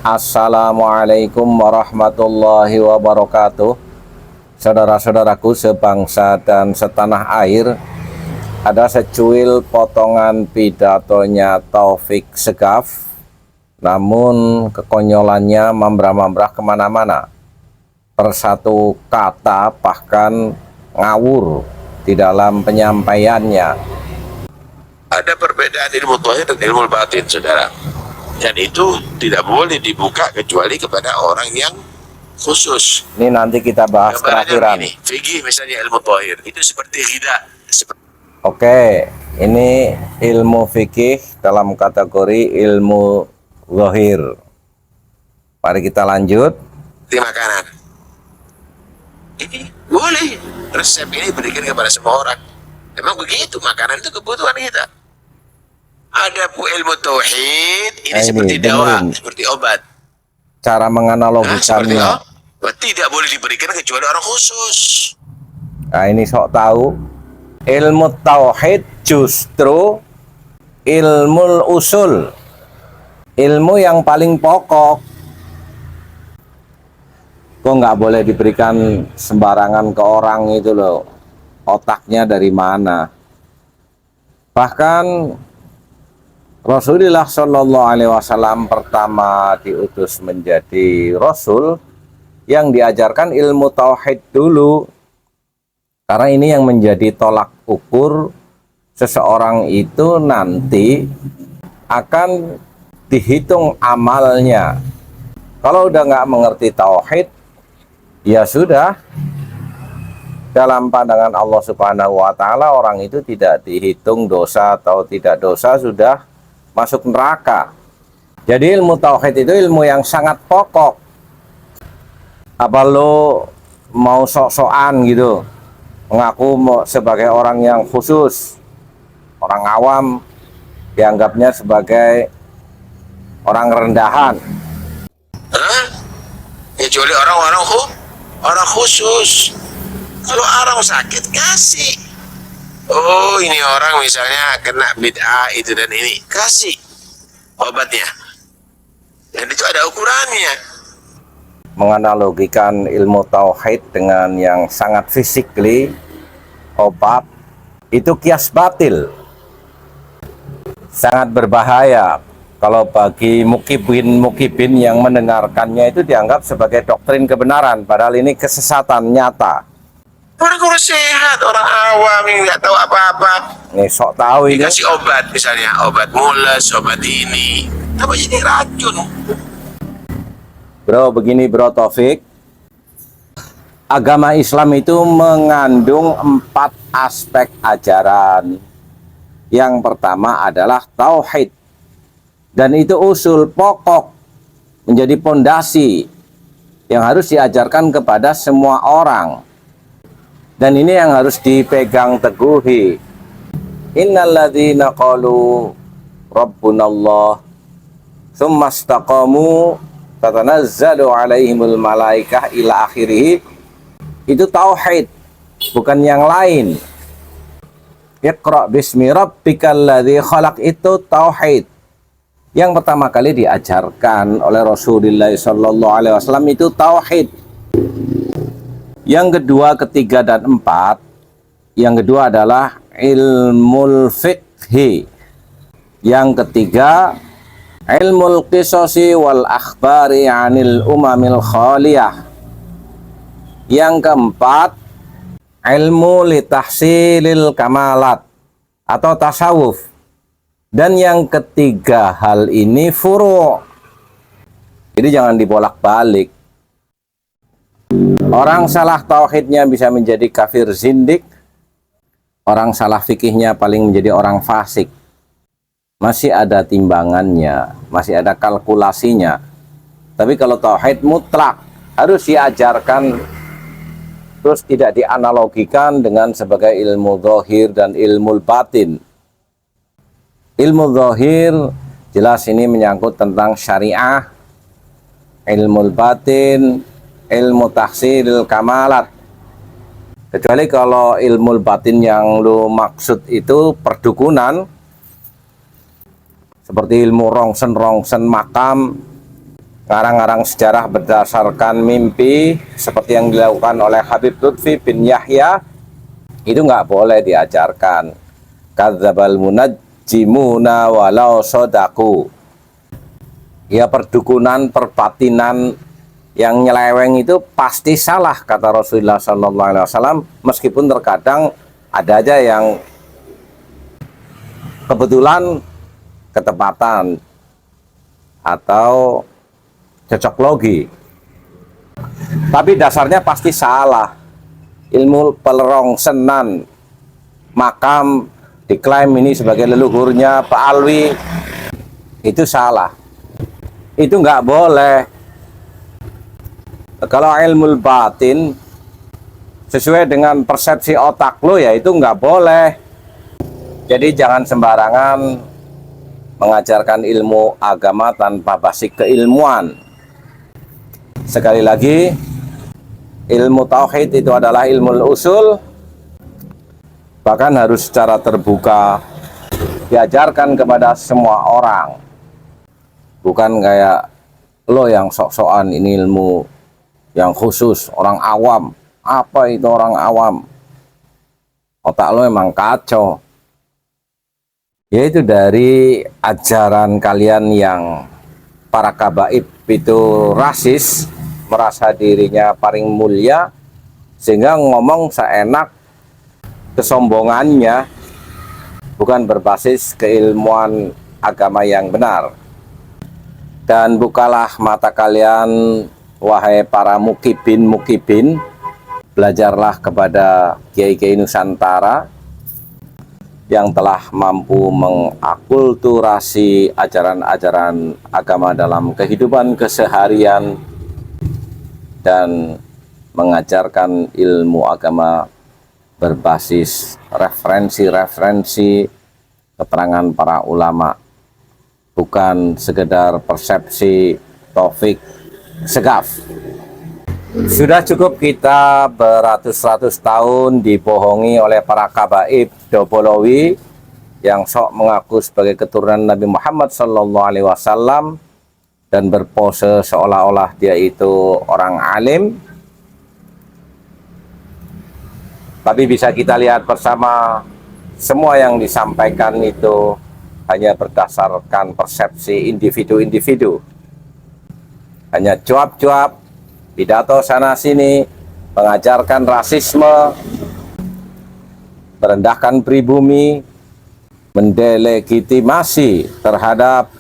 Assalamualaikum warahmatullahi wabarakatuh. Saudara-saudaraku sebangsa dan setanah air, ada secuil potongan pidatonya Taufik Segaf, namun kekonyolannya membrah-membrah kemana-mana. Persatu kata bahkan ngawur di dalam penyampaiannya. Ada perbedaan ilmu zahir dan ilmu batin, saudara. Dan itu tidak boleh dibuka kecuali kepada orang yang khusus. Ini nanti kita bahas terakhiran. Ini fikih misalnya ilmu zahir itu seperti ghida. Oke, ini ilmu fikih dalam kategori ilmu zahir. Mari kita lanjut. Seperti makanan. Ini boleh resep ini berikan kepada semua orang. Memang begitu, makanan itu kebutuhan kita. Ada ilmu tauhid, ini seperti dawa, seperti obat. Cara menganalogikannya. Tidak boleh diberikan kecuali orang khusus. Nah, ini sok tahu. Ilmu tauhid justru ilmu usul. Ilmu yang paling pokok. Kok nggak boleh diberikan sembarangan ke orang itu loh. Otaknya dari mana? Bahkan Rasulullah Shallallahu Alaihi Wasallam pertama diutus menjadi Rasul yang diajarkan ilmu tauhid dulu, karena ini yang menjadi tolak ukur seseorang itu nanti akan dihitung amalnya. Kalau udah nggak mengerti tauhid, ya sudah, dalam pandangan Allah Subhanahu Wa Taala orang itu tidak dihitung dosa atau tidak dosa, sudah masuk neraka. Jadi ilmu tauhid itu ilmu yang sangat pokok. Apa lo mau sok-sokan gitu, mengaku sebagai orang yang khusus, orang awam dianggapnya sebagai orang rendahan. Kecuali orang khusus. Kalau orang sakit kasih. Oh, ini orang misalnya kena bid'ah itu dan ini, kasih obatnya. Dan itu ada ukurannya. Menganalogikan ilmu tauhid dengan yang sangat physically, obat, itu kias batil. Sangat berbahaya kalau bagi mukibin yang mendengarkannya itu dianggap sebagai doktrin kebenaran, padahal ini kesesatan nyata. Orang kurus sehat, orang awam yang nggak tahu apa-apa. Nih sok tahu ini. Dikasih obat misalnya, obat mules, obat ini, apa jadi racun? Bro, begini bro Taufik. Agama Islam itu mengandung 4 aspek ajaran. Yang pertama adalah tauhid. Dan itu usul pokok, menjadi pondasi yang harus diajarkan kepada semua orang. Dan ini yang harus dipegang teguhi. Innalladzina qalu rabbunallah tsumma istaqamu tatanazzalu alaihimul malaikah ila akhirih. Itu tauhid, bukan yang lain. Iqra bismi rabbikal ladzi khalaq, itu tauhid. Yang pertama kali diajarkan oleh Rasulullah sallallahu alaihi wasallam itu tauhid. Yang kedua, ketiga, dan 4. Yang kedua adalah ilmul fiqhi. Yang ketiga, ilmul qisasi wal akhbari anil umamil khaliyah. Yang keempat, ilmu litahsilil kamalat atau tasawuf. Dan yang ketiga hal ini furu'. Jadi jangan dibolak-balik. Orang salah tauhidnya bisa menjadi kafir zindik. Orang salah fikihnya paling menjadi orang fasik. Masih ada timbangannya, masih ada kalkulasinya. Tapi kalau tauhid mutlak harus diajarkan, terus tidak dianalogikan dengan sebagai ilmu zahir dan ilmu batin. Ilmu zahir jelas ini menyangkut tentang syariah, ilmu batin, ilmu tahsilil kamalat. Kecuali kalau ilmu batin yang lu maksud itu perdukunan, seperti ilmu rongsen makam, ngarang-ngarang sejarah berdasarkan mimpi seperti yang dilakukan oleh Habib Lutfi bin Yahya, itu nggak boleh diajarkan. Kadzdzabal munajjimuna walau sodaku. Ya, perdukunan, perbatinan yang nyeleweng itu pasti salah, kata Rasulullah SAW, meskipun terkadang ada aja yang kebetulan ketepatan atau cocok logi, tapi dasarnya pasti salah. Ilmu pelerong senan makam diklaim ini sebagai leluhurnya Pak Alwi, itu salah, itu nggak boleh. Kalau ilmu batin sesuai dengan persepsi otak lo, ya itu nggak boleh. Jadi jangan sembarangan mengajarkan ilmu agama tanpa basic keilmuan. Sekali lagi, ilmu tauhid itu adalah ilmu usul, bahkan harus secara terbuka diajarkan kepada semua orang. Bukan kayak lo yang sok-sokan ini ilmu yang khusus orang awam. Apa itu orang awam? Otak lo emang kacau. Yaitu dari ajaran kalian yang para kabaib itu rasis, merasa dirinya paling mulia, sehingga ngomong seenak kesombongannya, bukan berbasis keilmuan agama yang benar. Dan bukalah mata kalian, wahai para mukibin, belajarlah kepada kiai-kiai Nusantara yang telah mampu mengakulturasi ajaran-ajaran agama dalam kehidupan keseharian dan mengajarkan ilmu agama berbasis referensi-referensi keterangan para ulama, bukan sekedar persepsi Taufik Segaf. Sudah cukup kita beratus-ratus tahun dibohongi oleh para kabaib Dobolowi yang sok mengaku sebagai keturunan Nabi Muhammad SAW dan berpose seolah-olah dia itu orang alim. Tapi bisa kita lihat bersama, semua yang disampaikan itu hanya berdasarkan persepsi individu-individu. Hanya cuap-cuap, pidato sana-sini, mengajarkan rasisme, merendahkan pribumi, mendelegitimasi terhadap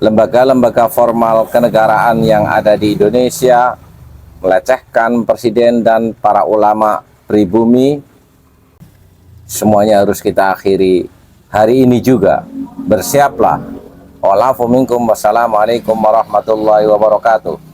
lembaga-lembaga formal kenegaraan yang ada di Indonesia, melecehkan presiden dan para ulama pribumi. Semuanya harus kita akhiri hari ini juga. Bersiaplah. Wassalamualaikum warahmatullahi wabarakatuh.